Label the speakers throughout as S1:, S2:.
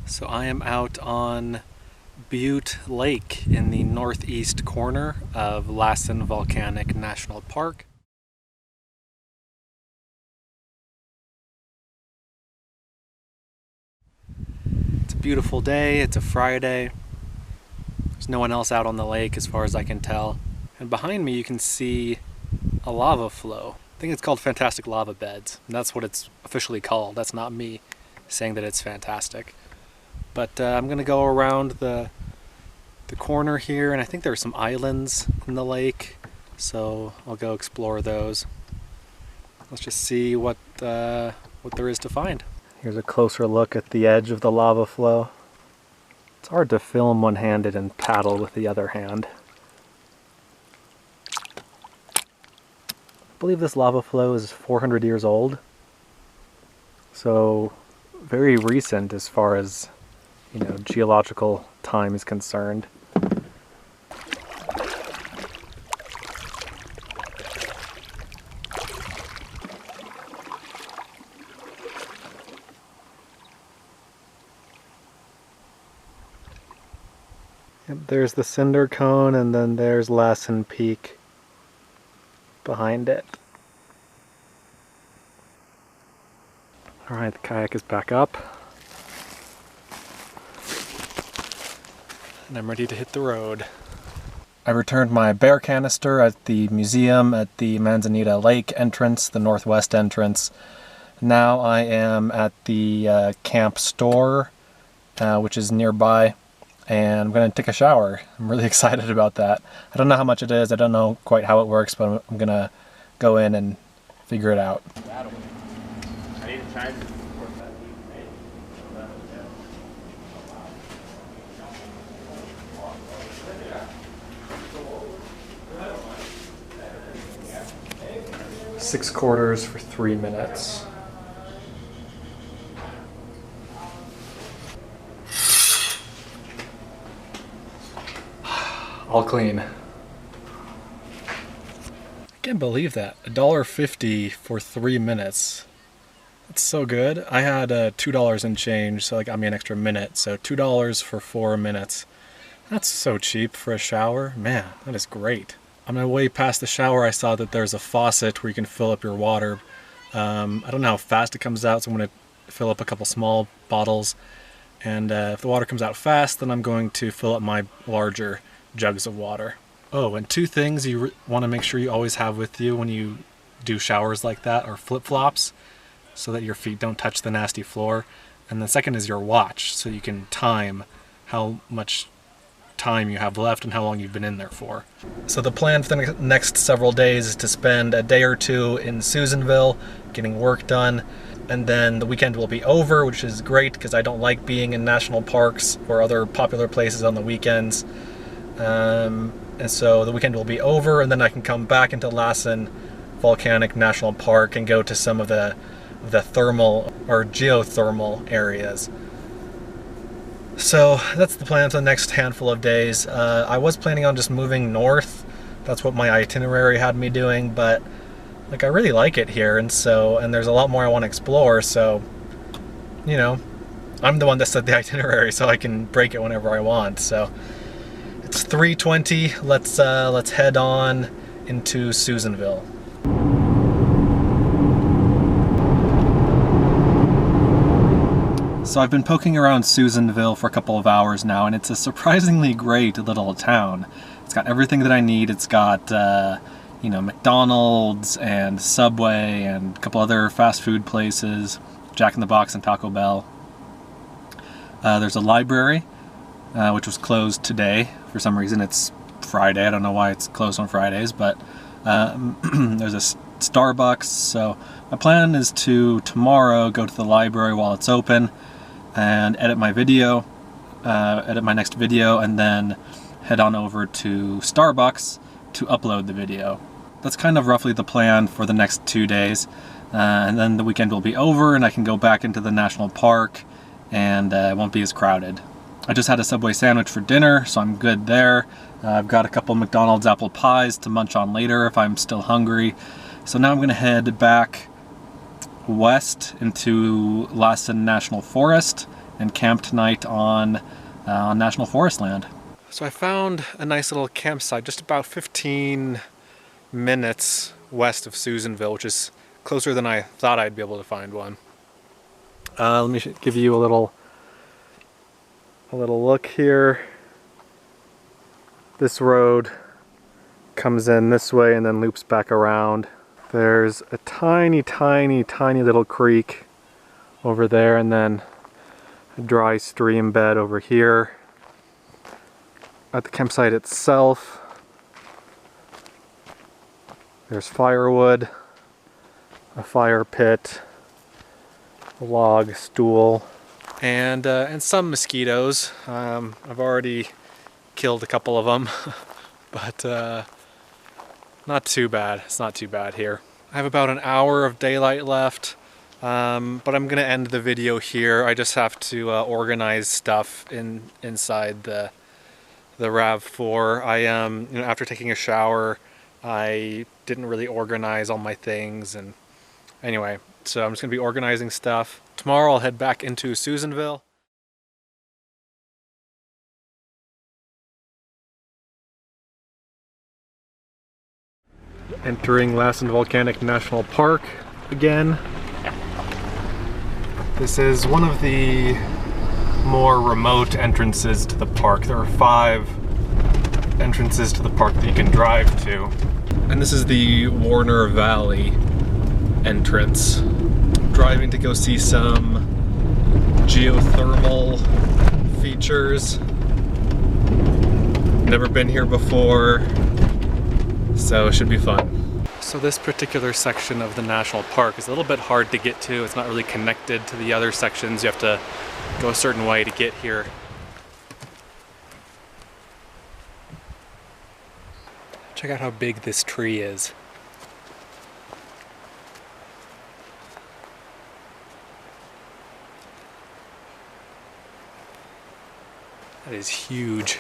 S1: So I am out on Butte Lake in the northeast corner of Lassen Volcanic National Park. It's a beautiful day, it's a Friday. There's no one else out on the lake as far as I can tell. And behind me you can see a lava flow. I think it's called Fantastic Lava Beds, and that's what it's officially called. That's not me saying that it's fantastic. But I'm gonna go around the corner here, and I think there's some islands in the lake, so I'll go explore those. Let's just see what there is to find. Here's a closer look at the edge of the lava flow. It's hard to film one-handed and paddle with the other hand. I believe this lava flow is 400 years old, so very recent as far as, you know, geological time is concerned. Yep, there's the cinder cone, and then there's Lassen Peak behind it. Alright, the kayak is back up. And I'm ready to hit the road. I returned my bear canister at the museum at the Manzanita Lake entrance, the northwest entrance. Now I am at the camp store, which is nearby, and I'm going to take a shower. I'm really excited about that. I don't know how much it is, I don't know quite how it works, but I'm going to go in and figure it out. Six quarters for 3 minutes. All clean. I can't believe that. $1.50 for 3 minutes. That's so good. I had $2 and change, so that got me an extra minute. So $2 for 4 minutes. That's so cheap for a shower. Man, that is great. On my way past the shower, I saw that there's a faucet where you can fill up your water. I don't know how fast it comes out, so I'm going to fill up a couple small bottles. And if the water comes out fast, then I'm going to fill up my larger jugs of water. Oh, and two things you want to make sure you always have with you when you do showers like that are flip-flops, so that your feet don't touch the nasty floor. And the second is your watch, so you can time how much time you have left and how long you've been in there for. So the plan for the next several days is to spend a day or two in Susanville getting work done, and then the weekend will be over, which is great because I don't like being in national parks or other popular places on the weekends. And so the weekend will be over, and then I can come back into Lassen Volcanic National Park and go to some of the thermal or geothermal areas. So that's the plan for the next handful of days. I was planning on just moving north. That's what my itinerary had me doing, but like I really like it here, and there's a lot more I want to explore, so you know, I'm the one that set the itinerary, so I can break it whenever I want. So it's 3:20. Let's head on into Susanville. So I've been poking around Susanville for a couple of hours now, and it's a surprisingly great little town. It's got everything that I need. It's got, you know, McDonald's and Subway and a couple other fast food places, Jack in the Box and Taco Bell. There's a library, which was closed today. For some reason it's Friday. I don't know why it's closed on Fridays, but there's a Starbucks. So my plan is to tomorrow go to the library while it's open and edit my video, edit my next video, and then head on over to Starbucks to upload the video. That's kind of roughly the plan for the next 2 days, and then the weekend will be over and I can go back into the national park, and it won't be as crowded. I just had a Subway sandwich for dinner, so I'm good there. I've got a couple McDonald's apple pies to munch on later if I'm still hungry. So now I'm going to head back west into Lassen National Forest and camp tonight on National Forest land. So I found a nice little campsite just about 15 minutes west of Susanville, which is closer than I thought I'd be able to find one. Let me give you a little look here. This road comes in this way and then loops back around. There's a tiny little creek over there, and then a dry stream bed over here. At the campsite itself, there's firewood, a fire pit, a log stool, and some mosquitoes. I've already killed a couple of them, but not too bad. It's not too bad here. I have about an hour of daylight left, but I'm gonna end the video here. I just have to organize stuff inside the RAV4. After taking a shower, I didn't really organize all my things, and anyway, so I'm just gonna be organizing stuff. Tomorrow I'll head back into Susanville. Entering Lassen Volcanic National Park again. This is one of the more remote entrances to the park. There are 5 entrances to the park that you can drive to. And this is the Warner Valley entrance. Driving to go see some geothermal features. Never been here before, so it should be fun. So this particular section of the national park is a little bit hard to get to. It's not really connected to the other sections. You have to go a certain way to get here. Check out how big this tree is. That is huge.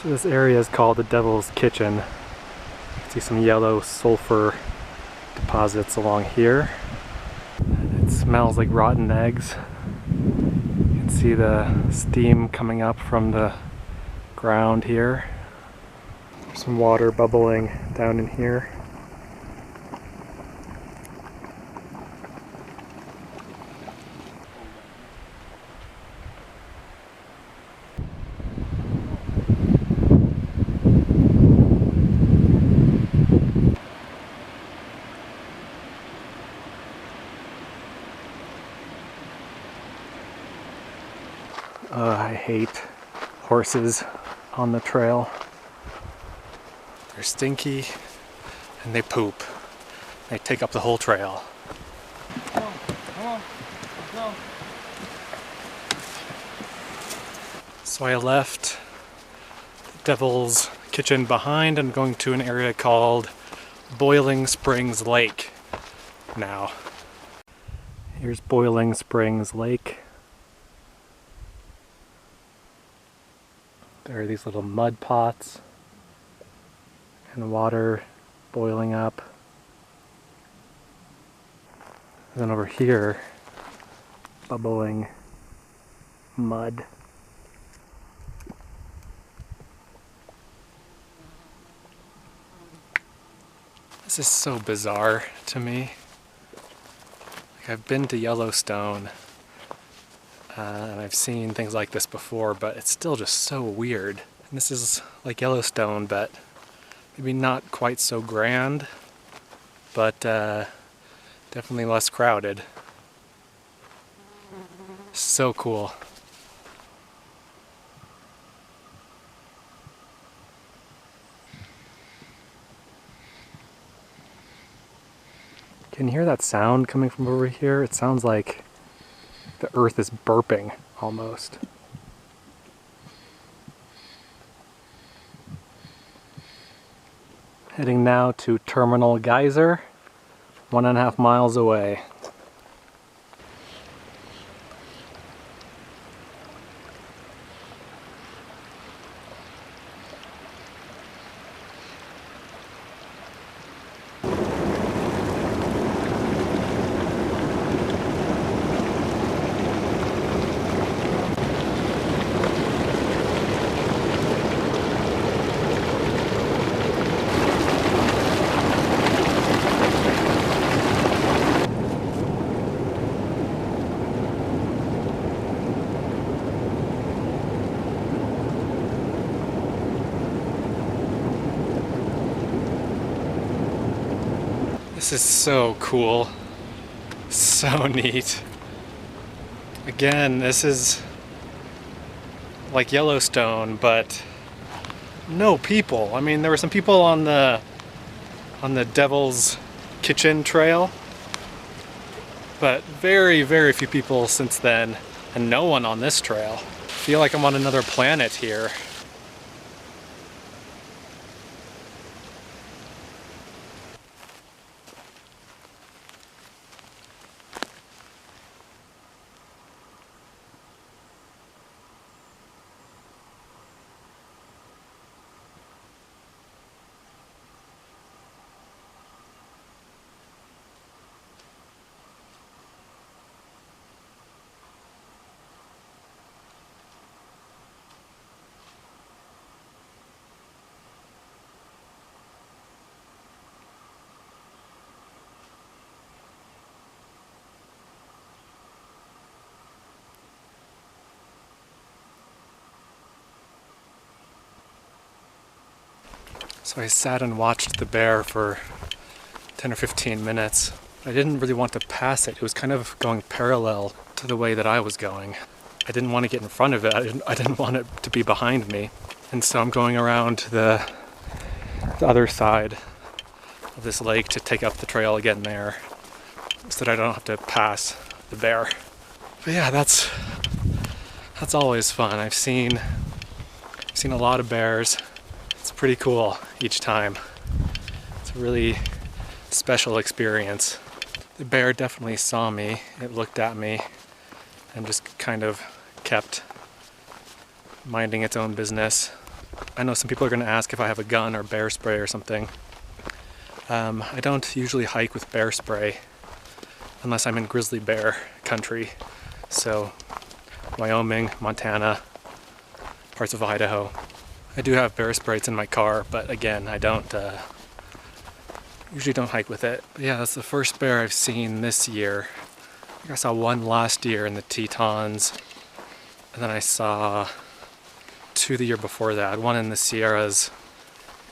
S1: So this area is called the Devil's Kitchen. You can see some yellow sulfur deposits along here. It smells like rotten eggs. You can see the steam coming up from the ground here. There's some water bubbling down in here. I hate horses on the trail. They're stinky and they poop. They take up the whole trail. Come on, go. So I left the Devil's Kitchen behind and going to an area called Boiling Springs Lake now. Here's Boiling Springs Lake. There are these little mud pots and water boiling up. And then over here, bubbling mud. This is so bizarre to me. Like, I've been to Yellowstone and I've seen things like this before, but it's still just so weird. And this is like Yellowstone, but maybe not quite so grand, but definitely less crowded. So cool. Can you hear that sound coming from over here? It sounds like the earth is burping almost. Heading now to Terminal Geyser, 1.5 miles away. This is so cool. So neat. Again, this is like Yellowstone, but no people. I mean, there were some people on the Devil's Kitchen Trail, but very, very few people since then, and no one on this trail. I feel like I'm on another planet here. So I sat and watched the bear for 10 or 15 minutes. I didn't really want to pass it. It was kind of going parallel to the way that I was going. I didn't want to get in front of it. I didn't want it to be behind me. And so I'm going around the other side of this lake to take up the trail again there, so that I don't have to pass the bear. But yeah, that's always fun. I've seen a lot of bears. It's pretty cool each time. It's a really special experience. The bear definitely saw me. It looked at me and just kind of kept minding its own business. I know some people are going to ask if I have a gun or bear spray or something. I don't usually hike with bear spray unless I'm in grizzly bear country. So Wyoming, Montana, parts of Idaho. I do have bear sprays in my car, but again, I don't usually don't hike with it. But yeah, that's the first bear I've seen this year. I think I saw one last year in the Tetons, and then I saw two the year before that. One in the Sierras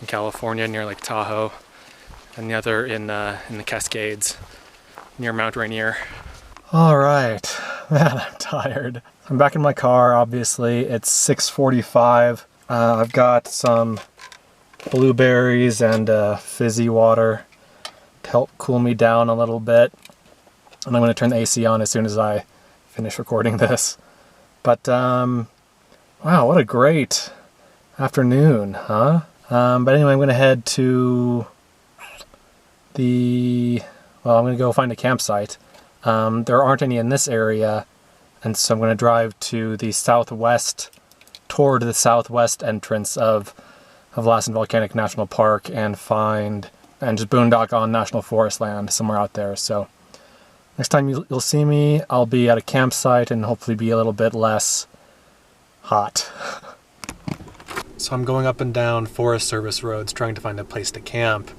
S1: in California near Lake Tahoe, and the other in the Cascades near Mount Rainier. All right, man, I'm tired. I'm back in my car, obviously. It's 6:45. I've got some blueberries and fizzy water to help cool me down a little bit. And I'm going to turn the AC on as soon as I finish recording this. But, wow, what a great afternoon, huh? But anyway, I'm going to head to I'm going to go find a campsite. There aren't any in this area, and so I'm going to drive to the southwest, toward the southwest entrance of Lassen Volcanic National Park and just boondock on National Forest land somewhere out there. So next time you'll see me, I'll be at a campsite and hopefully be a little bit less hot. So I'm going up and down Forest Service roads trying to find a place to camp.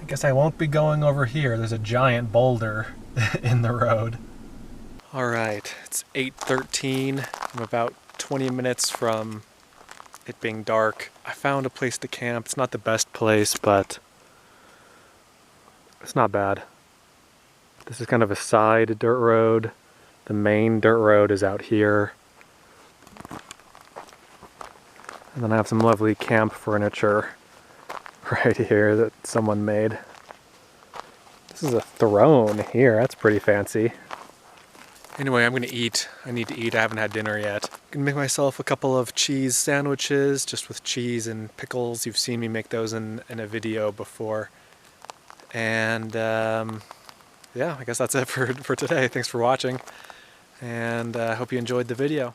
S1: I guess I won't be going over here. There's a giant boulder in the road. All right, it's 8:13. I'm about 20 minutes from it being dark. I found a place to camp. It's not the best place, but it's not bad. This is kind of a side dirt road. The main dirt road is out here. And then I have some lovely camp furniture right here that someone made. This is a throne here. That's pretty fancy. Anyway, I'm gonna eat. I need to eat. I haven't had dinner yet. I'm gonna make myself a couple of cheese sandwiches, just with cheese and pickles. You've seen me make those in a video before. And yeah, I guess that's it for today. Thanks for watching, and I hope you enjoyed the video.